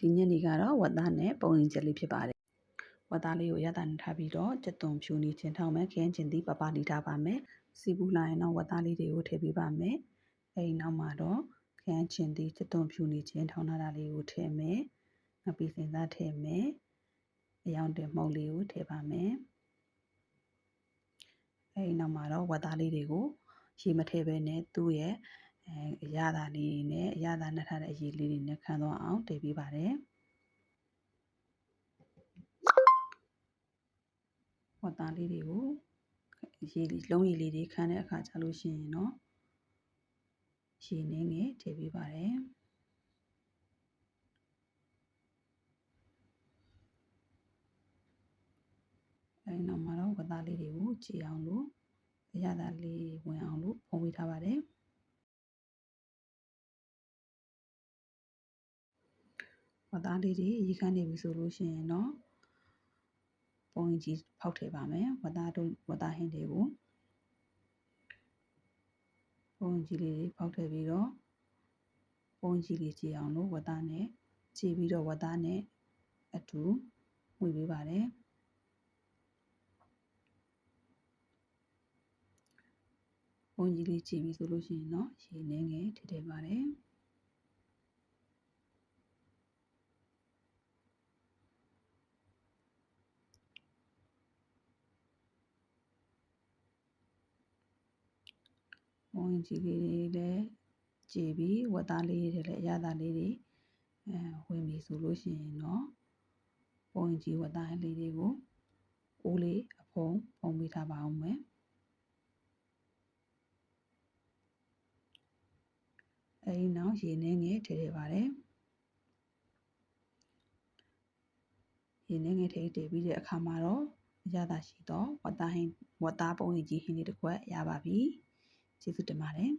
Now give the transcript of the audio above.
ဒီညနေကတော့ဝက်သားနဲ့ပုံရင်ချက်လေးဖြစ်ပါတယ်ဝက်သားလေးကိုရတာနဲ့ထားပြီးတော့ကြက်သွန်ဖြူနေချင်းထောင်းမယ်ခင်းချင်းသီးပပလီထားပါမယ်စီပူလာရင်တော့ဝက်သားလေးတွေကိုထည့်ပေးပါမယ်အဲဒီနောက်မှာတော့ခင်းချင်းသီးကြက်သွန်ဖြူနေချင်းထောင်းထားတာလေးကိုထည့်မယ်ငပိစင်သားထည့်မယ်အယောင်တင်မှုန့်လေးကိုထည့်ပါမယ်အဲဒီနောက်မှာတော့ဝက်သားလေးတွေကိုရေမထည့်ဘဲနဲ့သူ့ရဲ့အရသာလေးနဲ့အရသာနဲ့ထားတဲ့အရည်လေးတွေနဲ့ခံသွားအောင်တည်ပေးပါတယ်ဝက်သားလေးတွေကိုရေလုံးရည်လေးတွေခမ်းတဲ့အခါကျလို့ရှိရင်တော့ရေနည်းငယ်ထည့်ပေးပါတယ်အဲဒီနောက်မှာတော့ဝက်သားလေးတွေကိုကြည်အောင်လို့အရသာလေးဝင်အောင်လို့ဖုံးပေးထားပါတယ်ဝက်သားလေးတွေရေခမ်းနေပြီဆိုလို့ရှိရင်တော့ပုံရင်ကြီးဖောက်ထည့်ပါမယ်ဝက်သားဟင်းတွေကိုပုံရင်ကြီးလေးတွေဖောက်ထည့်ပြီးတော့ပုံရင်ကြီးလေးကြည်အောင်လို့ဝက်သားနဲ့ကြည်ပြီးတော့ဝက်သားနဲ့အတူဝှေ့ပေးပါတယ်ပုံရင်ကြီးလေးကြည်ပြီဆိုလို့ရှိရင်တော့ရေနည်းငယ်ထည့်ထည့်ပါတယ်ပုံရင်ကြီးလေးလည်းကြည်ပြီးဝက်သားလေးတွေလည်းအရသာလေးတွေဝင်ပြီဆိုလို့ရှိရင်တော့ပုံရင်ကြီးဝက်သားလေးတွေကိုအိုးလေးအဖုံးပေးထားပါအောင်မယ်အဲဒီနောက်ရေနည်းငယ်ထည့်ထည့်ပါတယ်ရေနည်းငယ်ထည့်ပြီးတဲ့အခါမှာတော့အရသာရှိတော့ဝက်သားပုံရင်ကြီးဟင်းလေးတစ်ခွက်ရပါပြီကျေးဇူးတင်ပါတယ်